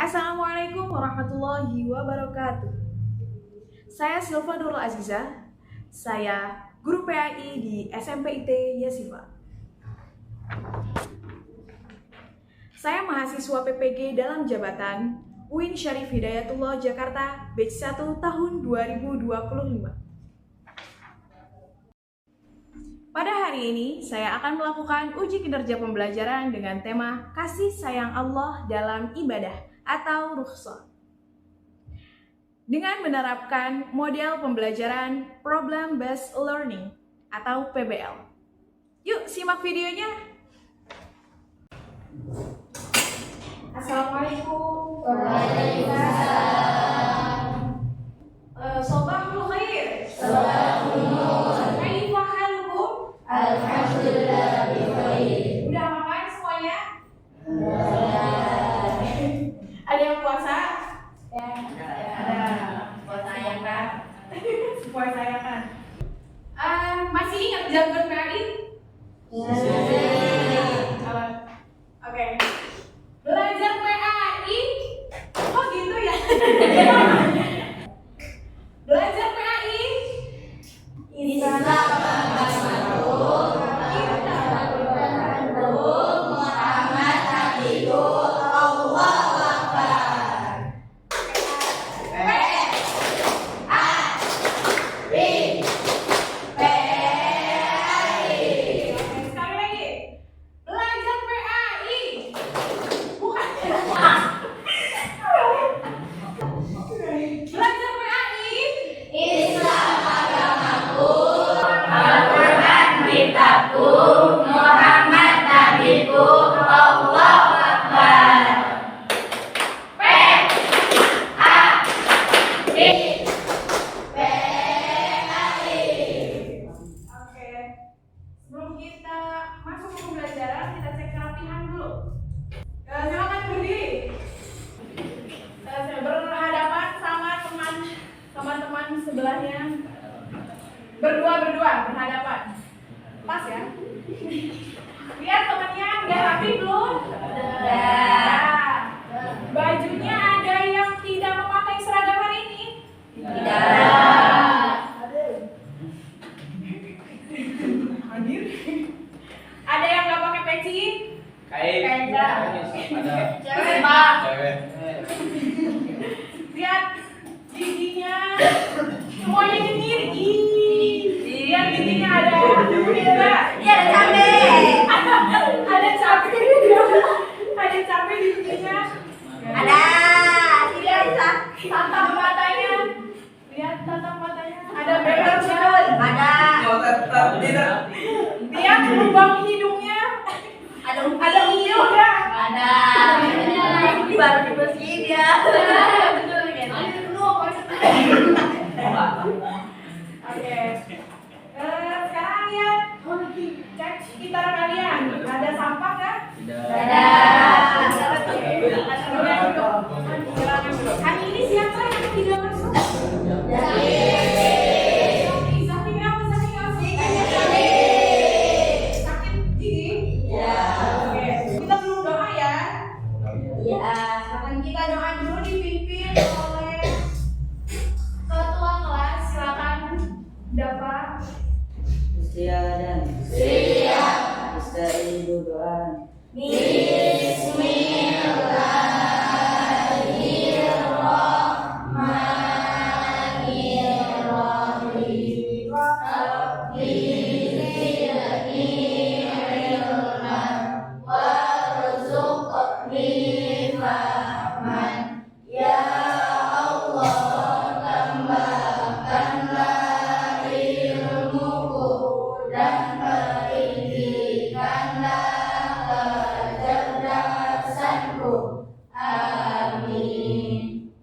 Assalamualaikum warahmatullahi wabarakatuh. Saya Silva Nurul Azizah. Saya guru PAI di SMP IT Yasifa. Saya mahasiswa PPG dalam jabatan UIN Syarif Hidayatullah Jakarta Batch 1 tahun 2025. Pada hari ini, saya akan melakukan uji kinerja pembelajaran dengan tema Kasih Sayang Allah dalam Ibadah atau rukhsah. Dengan menerapkan model pembelajaran Problem Based Learning atau PBL. Yuk simak videonya. Assalamualaikum. Waalaikumsalam. Sobahul khair. Sobahul nur. Kaifa halukum? Alhamdulillah bikhair. Udah makan semuanya? Alhamdulillah. Ada yang puasa? Ya. Ada. Puasa ya kan? Puasa ya kan? Masih ingat jargon PAI? Oke. Belajar PAI? Oh gitu ya? Belajar PAI? Sekali lagi. Belajar PAI. Bukan. Belajar PAI. Islam agamaku, Al-Quran kitabku, Muhammad nabiku, Allahu Akbar. Oke. Sebelum kita masuk ke pembelajaran, kita cek kerapihan dulu. Silakan berdiri. Saya berhadapan sama teman-teman sebelahnya. Berdua berhadapan. Pas ya. Lihat temannya udah rapi belum? Udah. Bajunya ada yang tidak memakai seragam hari ini? Hadir. Ada yang nggak pakai peci? Enggak. Cewek, Pak. Lihat giginya, semuanya nyengir. Lihat giginya ada. Iya, ada cabai. Ada cabai. Ada cabai di giginya. Ada. Tidak bisa. Tatap matanya. Lihat tatap matanya. Ada belernya. Ada. Lihat lubang hidungnya. Ada Ada hidung nggak? Ada. Baru dibersihin ya. Betul kan? Oke. Sekarang lihat cek sekitar kalian. Ada sampah nggak? Ada. Hari ini siapa yang tidak masuk? Zaki kenapa Zaki nggak masuk? Sakit gigi? Ya. Oke. Kita belum doa ya. Ya. Silakan kita doa dulu dipimpin oleh ketua kelas. Silakan dapat. Istiadan. Siap. Istiadan. Bismillahirrahmanirrahim. Warzuqni fahman. Ya Allah, tambahkanlah ilmuku dan berikanlah kecerdasanku. Amin.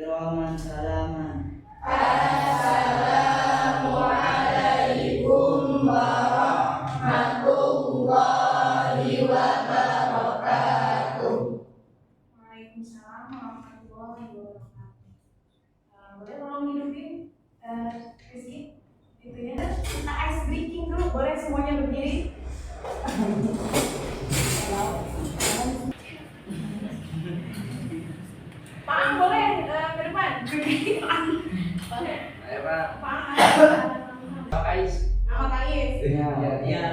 Rahman salaman. Assalamualaikum warahmatullahi wabarakatuh. Waalaikumsalam warahmatullahi wabarakatuh. Boleh tolong hidupin Rizky? Gitu ya. Kita ice breaking dulu. Boleh semuanya berdiri? Ayo Pak. Nama Pak Kais. Kais. Ya. Ya.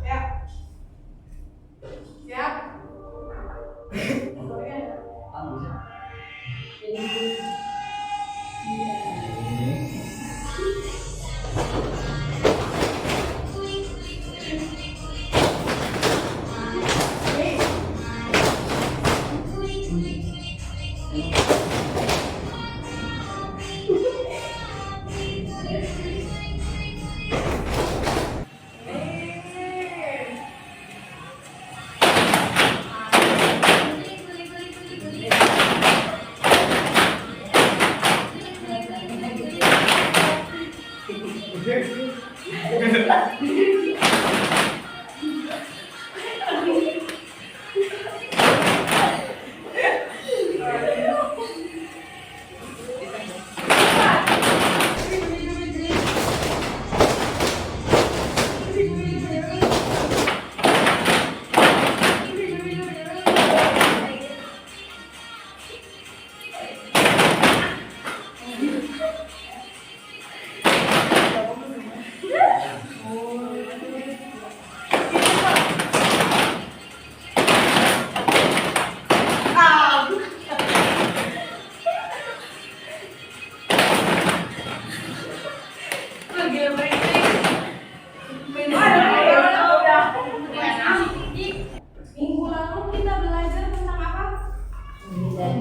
Siap. Siap. Minggu lalu kita belajar tentang apa? Dari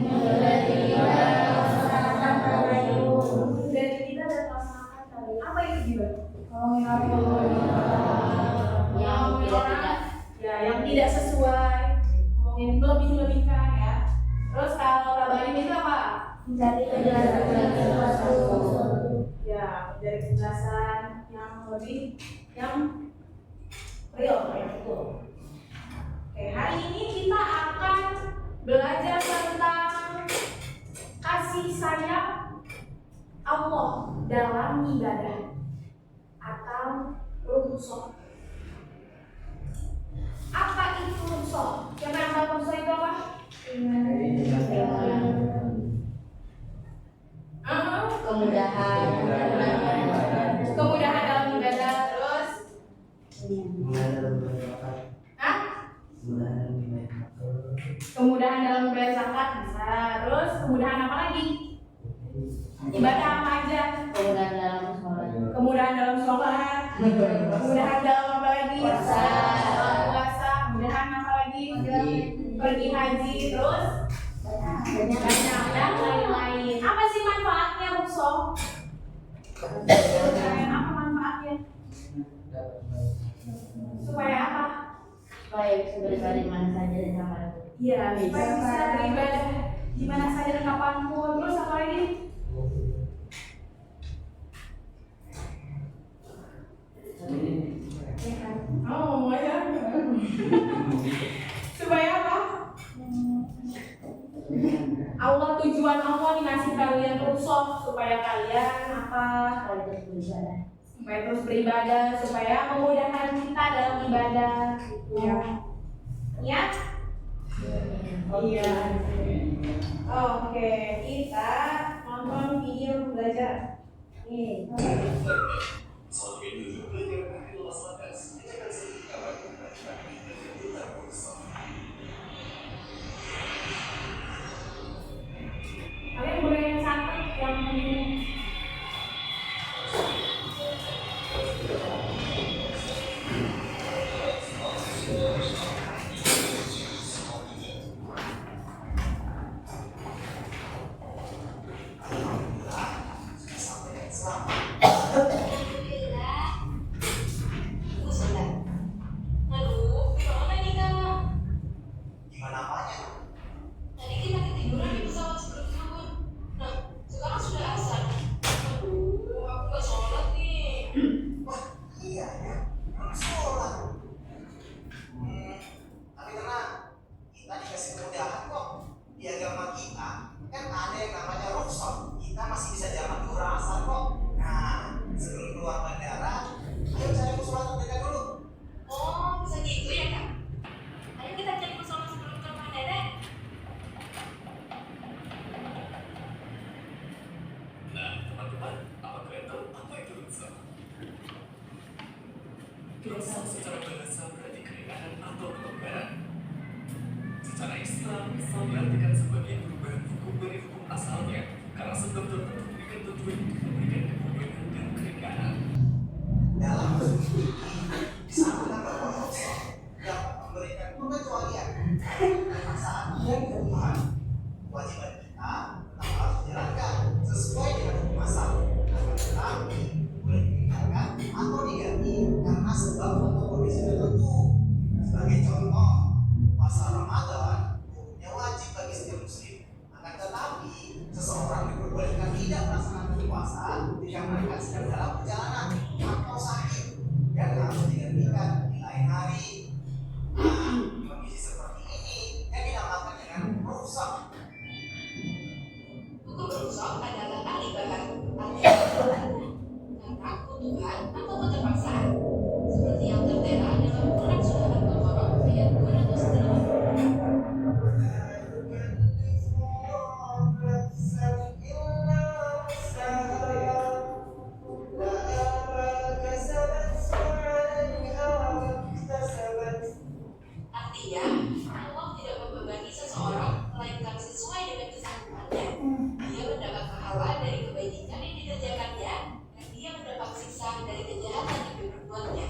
kita dan laksanakan kali. Apa itu juga? Yang tidak sesuai, ngomongin lebih-lebihkan ya. Terus kalau tabarin itu apa? Ya, dari penjelasan yang lebih yang real ya itu. Oke, hari ini kita akan belajar tentang kasih sayang Allah dalam ibadah atau rukhsah. Apa itu rukhsah? Siapa yang tahu rukhsah itu apa? Kemudahan dalam ibadah. Terus kemudahan dalam membayar zakat bisa. Terus kemudahan apa lagi? Ibadah apa aja? Kemudahan dalam sholat. Kemudahan dalam apa lagi? Puasa. Kemudahan apa lagi? Pergi haji. Terus banyak dan lain-lain. Apa sih manfaatnya rukhsah? Apa manfaatnya? Supaya apa? Iya, supaya bisa beribadah di mana saja dan kapanpun. Terus apa lagi? Oh, ya. Supaya apa? Tujuan Allah dikasih kalian rukhsah supaya kalian apa? Supaya terus beribadah, supaya memudahkan kita dalam ibadah. Ya? Iya. Oke, kita nonton video belajar. Nih. Kalian boleh yang satu yang Lalu secara bahasa berarti keringanan atau pelonggaran. Secara istilah, misal diartikan sebagai perubahan hukum dari hukum asalnya karena sebab tertentu dengan tujuan untuk memberikan kemudahan dan keringanan. Dalam disambungkan bahwa Allah dapat memberikan pengecualian dan saat ia Tuhan, kewajiban kita tetap harus dijalankan sesuai dengan hukum asal. Tetapi boleh ditinggalkan atau diganti karena sebab atau kondisi tertentu. Sebagai contoh, puasa Ramadan hukumnya wajib bagi setiap muslim. Akan tetapi seseorang diperbolehkan tidak melaksanakan puasa dikarenakan sedang dalam perjalanan atau sakit dan harus digantikan di lain hari. Nah, kondisi seperti ini yang dinamakan dengan rusak. Hukum rusak adalah alih bahan artinya karena kebutuhan atau keterpaksaan seperti yang tertera dalam Quran Surah Al-Baqarah ayat 208. Artinya, Allah tidak membebani seseorang melainkan sesuai dengan kesanggupannya. Dia mendapat pahala dari kebajikan yang dikerjakannya dan dia mendapat siksa dari kejahatan yang diperbuatnya.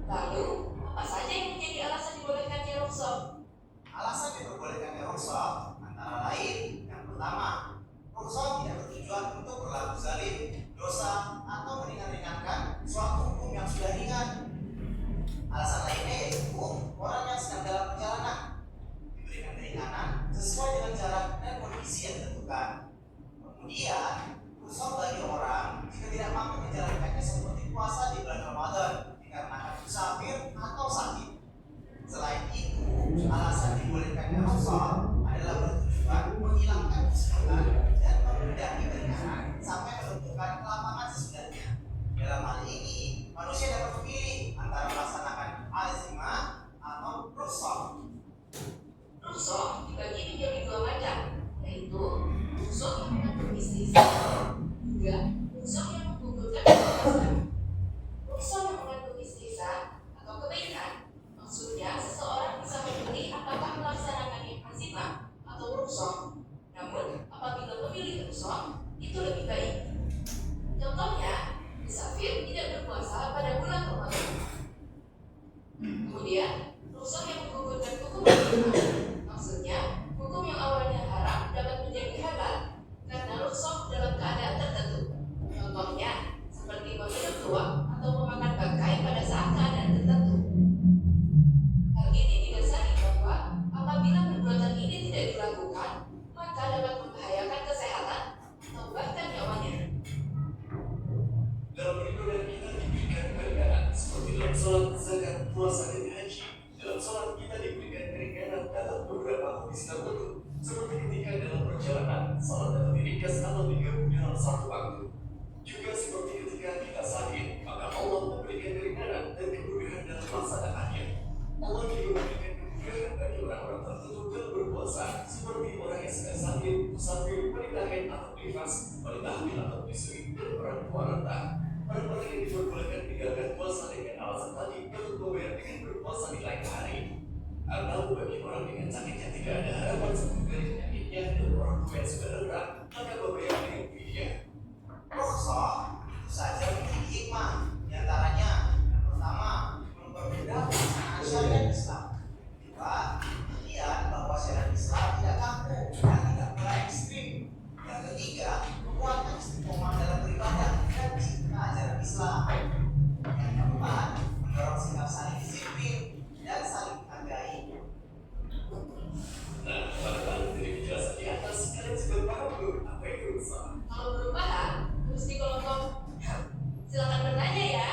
Lalu, apa saja yang menjadi alasan dibolehkannya rukhsah? Alasan diperbolehkannya rukhsah antara lain yang pertama, rukhsah tidak bertujuan untuk berlaku zalim, dosa, atau meringan-ringankan suatu hukum yang sudah ringan. Alasan lainnya yaitu orang yang sedang dalam perjalanan diberikan keringanan sesuai dengan jarak dan kondisi yang ditentukan. Kemudian, rukhsah bagi orang jika tidak mampu menjalankannya seperti puasa di bulan Ramadan dikarenakan musafir atau sakit. Selain itu, alasan dibolehkannya rukhsah adalah bertujuan menghilangkan kesulitan dan memudahkan keringanan sampai menentukan lapangan sesudahnya. Dalam hal ini, manusia dapat memilih antara melaksanakan azimah atau rukhsah. Rukhsah dibagi menjadi dua macam, yaitu rukhsah yang mengandung istisna, juga rukhsah yang menggugurkan kebebasan. Rukhsah yang mengandung istisna atau kebaikan, maksudnya seseorang bisa memilih apakah melaksanakan azimah atau rukhsah. Namun, apabila memilih rukhsah, itu lebih baik. Contohnya, musafir tidak berpuasa pada bulan Ramadan. Kemudian, rukhsah yang menggugurkan hukum azimah, maksudnya hukum yang awalnya haram dapat menjadi halal karena rukhsah dalam keadaan tertentu. Contohnya, seperti meminum tuak atau memakan bangkai pada saat keadaan tertentu. Hal ini didasari bahwa apabila perbuatan ini tidak dilakukan, maka dapat membahayakan kesehatan atau bahkan nyawanya. Dalam ibadah kita diberikan keringanan seperti dalam sholat, zakat, puasa, dan haji. Dalam sholat kita diberikan keringanan dalam beberapa kondisi tertentu, seperti ketika dalam perjalanan sholat dapat diringkas atau digabung dalam satu waktu. Juga seperti ketika kita sakit, maka Allah memberikan keringanan dan kemudahan dalam melaksanakannya. Allah juga memberikan kemudahan bagi orang-orang tertentu dalam berpuasa, seperti orang yang sedang sakit, musafir, wanita haid atau nifas, wanita hamil atau menyusui, dan perempuan renta. Orang-orang yang diperbolehkan meninggalkan puasa dengan alasan tadi untuk membayar dengan berpuasa di lain hari. Atau bagi orang dengan sakit yang tidak ada harapan sembuh dari penyakitnya dan orang tua yang sudah renta, maka membayar dengan fidyah. Rukhsah tentu saja memiliki hikmah. Di antaranya, yang pertama, mempermudah pelaksanaan syariat Islam. Kedua, kemudian bahwa syariat Islam tidak kaku dan tidak pula ekstrim. Yang ketiga, menguatkan istiqomah dalam beribadah dan cinta ajaran Islam. Yang keempat, mendorong sikap saling disiplin dan saling menghargai. Nah, pada dari penjelasan di atas, kalian sudah paham belum apa itu rukhsah? Kalau belum paham, terus di kelompok silakan bertanya ya.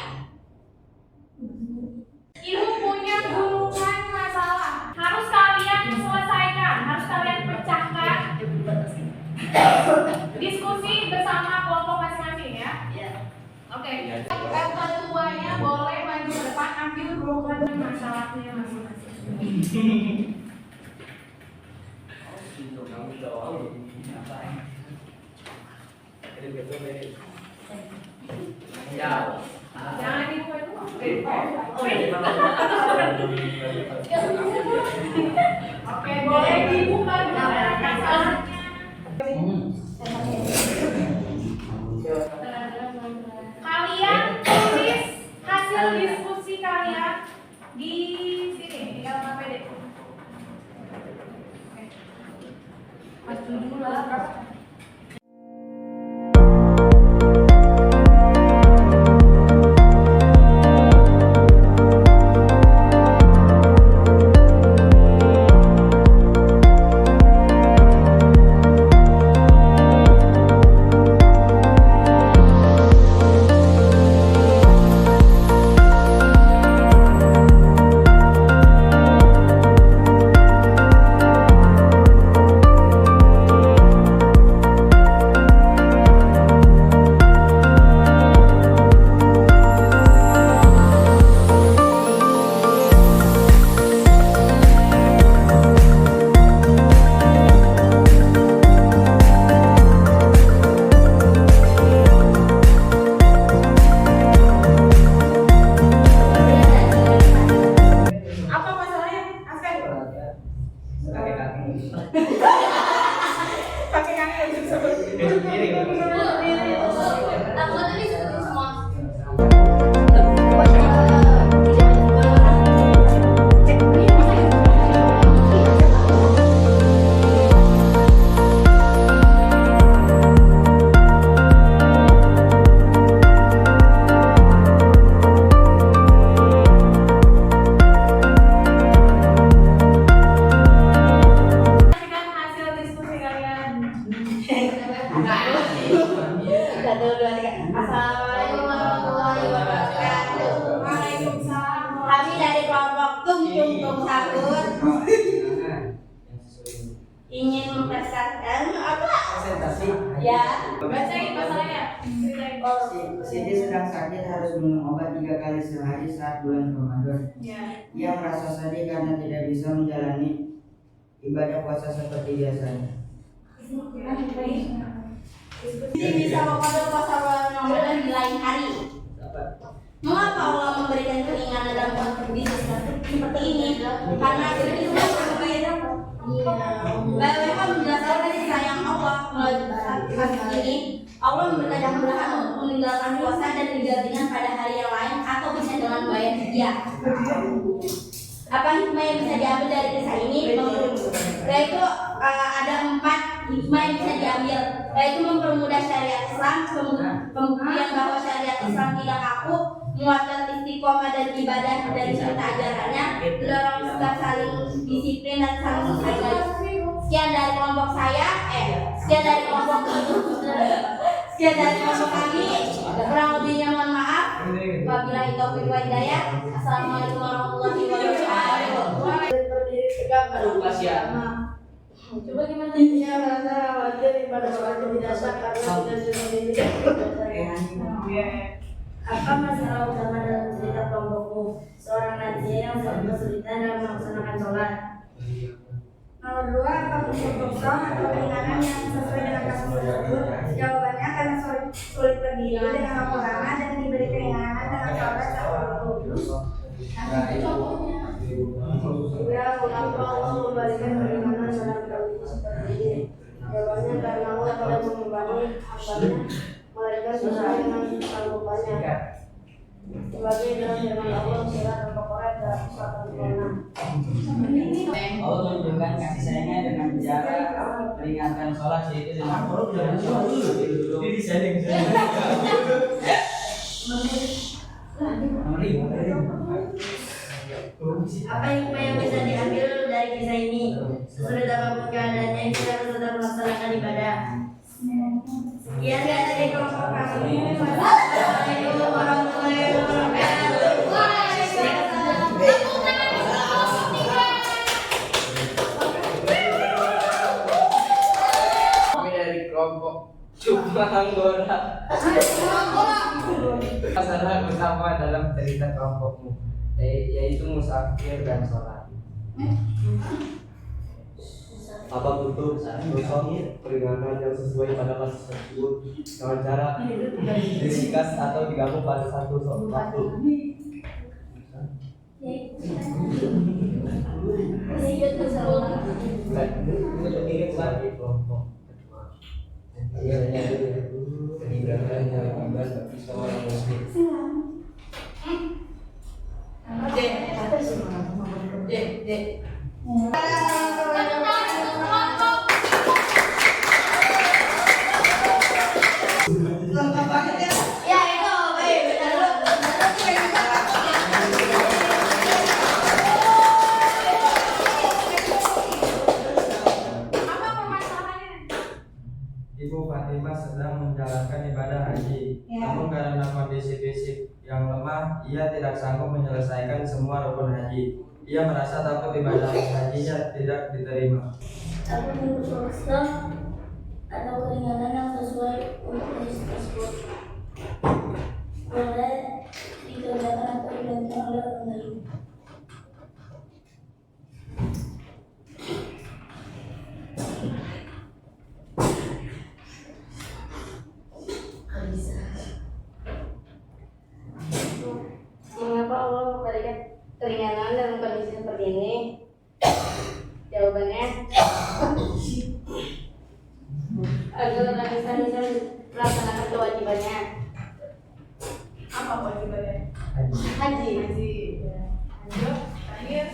Ibu punya gulungan masalah, harus kalian selesaikan, harus kalian pecahkan. Diskusi bersama kelompok masing-masing ya. Oke. Ketuanya boleh maju ke depan ambil gulungan masalahnya masing-masing. Kamu jawab apa? Jadi betul ini. Ya, Oke, boleh dibuka masalahnya. Kalian tulis hasil diskusi kalian di sini, di dalam APD. Oke. Mas dulu lah. Apa masalahnya? Aspen? Pakai kaki untuk Takutnya disebutin semua. Saksikan hasil diskusi kalian. Assalamualaikum warahmatullahi wabarakatuh. Waalaikumsalam. Kami dari kelompok Tung Tung Tung Sabun ingin mempresentasikan apa? Ya. Bacain masalahnya. Siti sedang sakit harus minum obat 3 kali sehari saat bulan Ramadan. Ya. Ia merasa sedih karena tidak bisa menjalani ibadah puasa seperti biasanya. Ini bisa memperoleh puasa bulan Ramadan di lain hari. Mengapa Allah memberikan keringanan dalam kondisi seperti ini? Karena itu berbeda. Bagaimana menjelaskan kasih sayang Allah melalui hadis ini? Allah memberikan kemudahan untuk meninggalkan puasa dan digantikan pada hari yang lain atau bisa dengan bayar fidyah. Apa hikmah yang bisa diambil dari kisah ini? Yaitu ada 4 hikmah yang bisa diambil, yaitu mempermudah syariat Islam, pembuktian bahwa syariat Islam tidak kaku, menguatkan istiqomah dan ibadah dari serta ajarannya, mendorong sikap saling disiplin dan saling menghargai. Sekian dari kelompok sekian dari kelompok kami. Kurang lebihnya mohon maaf. Wabillahi taufiq wal hidayah. Assalamualaikum warahmatullahi wabarakatuh. Berdiri tegak Coba gimana intinya merasa khawatir pada waktu tidak sah karena tidak memiliki apa masalah utama dalam cerita kelompokmu? Seorang lansia yang sangat kesulitan dalam melaksanakan sholat. Nomor 2, apa bentuk kosong atau keringanan yang sesuai dengan kasus tersebut? Jawabannya karena sulit berdiri dengan waktu lama dan diberi keringanan dengan sholat saat wudhu. Ya, mengapa Allah memberikan keringanan dalam kondisi seperti ini? Jawabannya karena Allah telah membebani hambanya, mereka sesuai dengan kesanggupannya. Sebagai dalam firman Allah surat Al-Baqarah ayat 156. Allah menunjukkan kasih sayangnya dengan cara meringankan sholat, yaitu dengan Apa hikmah yang bisa diambil dari kisah ini? Sudah apapun keadaannya, kita harus tetap melaksanakan ibadah. Sekian dari kelompok kami. Wassalamualaikum warahmatullahi wabarakatuh. Kami dari kelompok Cuma Anggora. Masalah utama dalam cerita kelompokmu yaitu musafir dan sholat. Apa bentuk keringanan yang sesuai pada kasus tersebut dengan cara diringkas atau digabung pada satu waktu? Untuk mirip lagi kelompok kedua. Akhirnya keibadah bagi seorang muslim. Ya itu baik Apa permasalahannya? Ibu Fatimah sedang menjalankan ibadah haji. Namun karena kondisi fisik yang lemah, ia tidak sanggup menyelesaikan semua rukun haji. Ia merasa takut ibadah hajinya tidak diterima. Aku menurut Islam atau keringanan yang sesuai untuk hadis tersebut boleh dikerjakan atau digantikan oleh orang lain. Mengapa Allah memberikan keringanan dalam kondisi seperti ini? Jawabannya agar orang Islam bisa melaksanakan kewajibannya. Apa kewajibannya? Haji. Haji. Ya. Lanjut. Terakhir.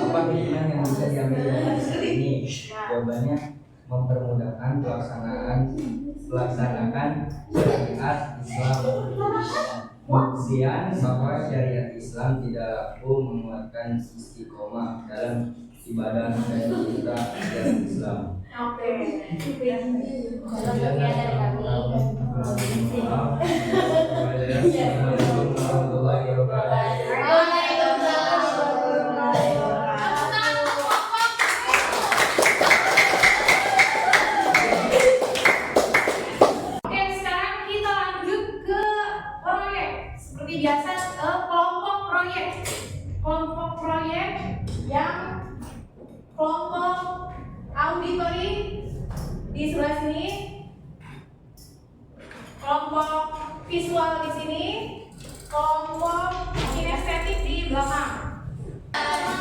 Apa hikmah yang bisa diambil dari hadis ini? Jawabannya mempermudahkan pelaksanaan syariat Islam. Buktian bahwa syariat Islam tidakku menguatkan istiqomah dalam ibadah dan cinta syariat Islam. Oke. Sekian dari kami. Assalamualaikum warahmatullahi wabarakatuh. Oke, sekarang kita lanjut ke proyek. Seperti biasa, ke kelompok proyek. Kelompok proyek yang kelompok auditori di sebelah sini, kelompok visual di sini, kelompok kinestetik di belakang. Halo.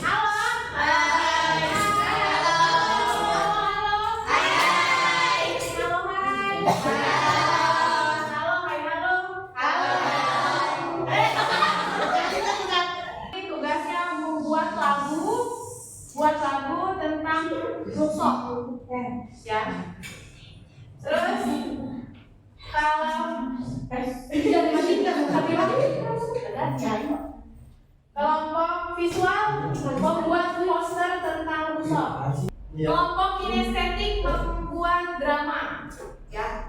Halo. Tugasnya buat lagu tentang rusok, ya. Terus kalau kelompok visual membuat poster tentang rusok. Kelompok kinestetik membuat drama, ya.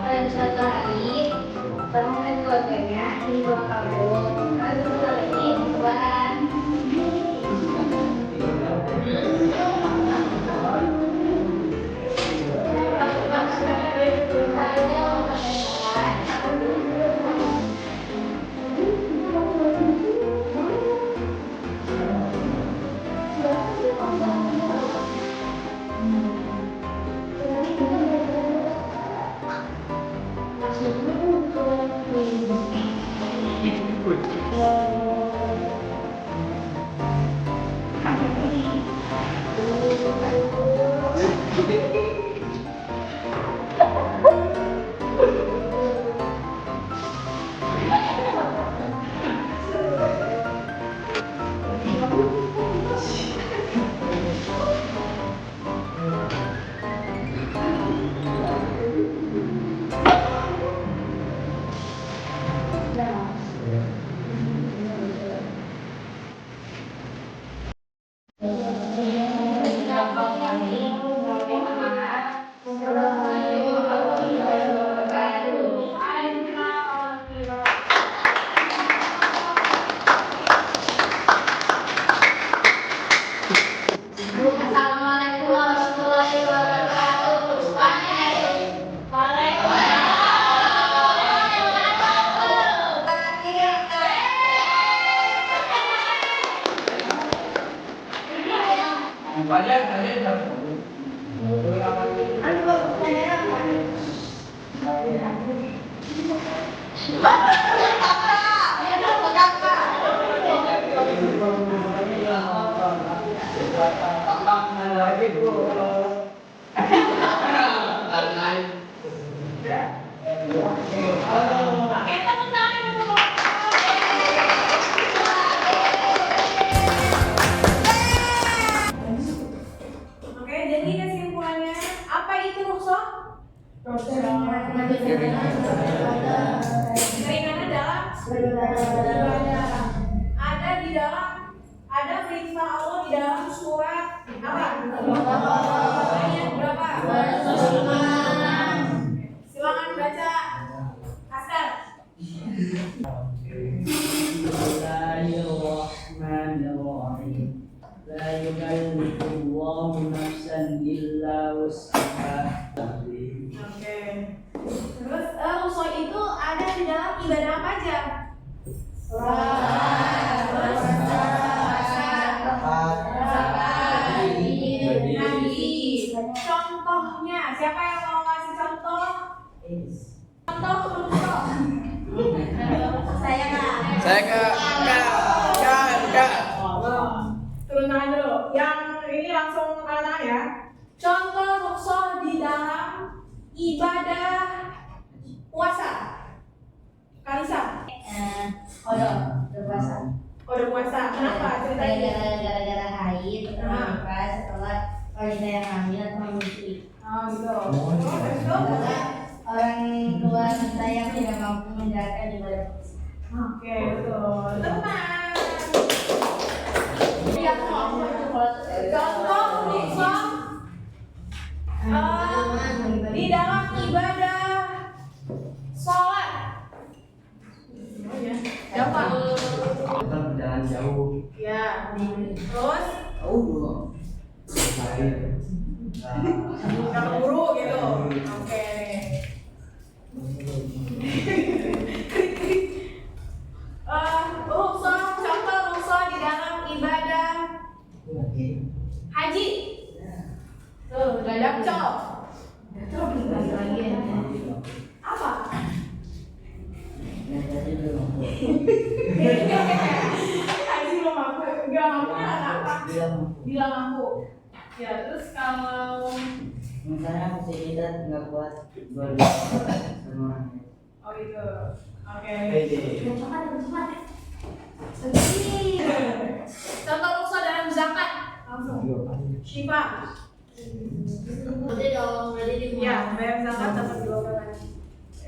Pada suatu hari, teman dan keluarganya dibawa kabur. Lalu kali ini Tuhan. Assalamualaikum warahmatullahi wabarakatuh. Oke, jadi kesimpulannya apa itu rukhsah? Keringanan dalam beribadah. Ada perintah Allah di dalam surat apa? Ayat berapa? Silakan baca. Askar. Bismillahirrahmanirrahim. La yukallifullahu nafsan illa wus'aha. Oke. Terus rukhsah itu ada di dalam ibadah apa aja? Contohnya, siapa yang mau kasih contoh? Contoh rukhsah. Saya Kak. Saya Kak. Turun tangan dulu. Yang ini langsung kanan ya. Contoh rukhsah di dalam ibadah puasa. Kalisa. Kode puasa. Kenapa? Ceritanya. Gara-gara haid, terus setelah wanita yang hamil atau menyusui. Oh gitu. Karena orang tua kita yang tidak mampu menjalankan ibadah puasa. Oke, betul. Tenang. Contoh rukhsah di dalam ibadah sholat. Gampang. Kita berjalan jauh. Ya. Terus nggak keburu gitu. Oke. Contoh rukhsah di dalam ibadah haji. Tuh, udah dapcol. Apa? Haji belum mampu. Nggak mampu apa? Bilang mampu. Ya, terus kalau Misalnya kita nggak kuat berdua sama orang. oh gitu. Oke. Contoh rukhsah dalam zakat. Langsung. Syifa. Berarti dong, berarti di Ya, bayar zakat dapat 2 kali.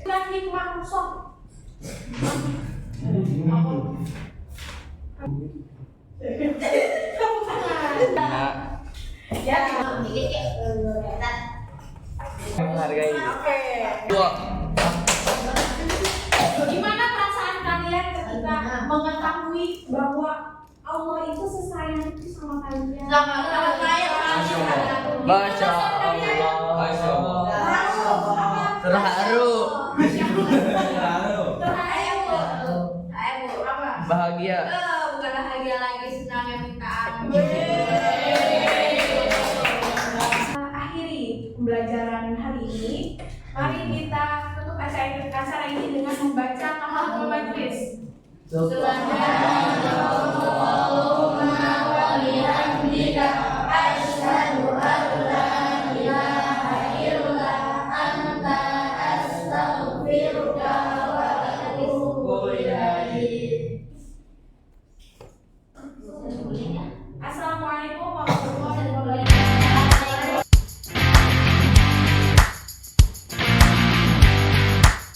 Dan hikmah rukhsah. Ya, Menghargai. oke. Gimana perasaan kalian ketika mengetahui bahwa Allah itu sesayang itu sama kalian? sama saya. Masya Allah. Terharu. Bahagia. Bukan bahagia lagi, senang yang minta Akhiri pembelajaran hari ini. Mari kita tutup acara ini dengan membaca tahiyyatul majlis.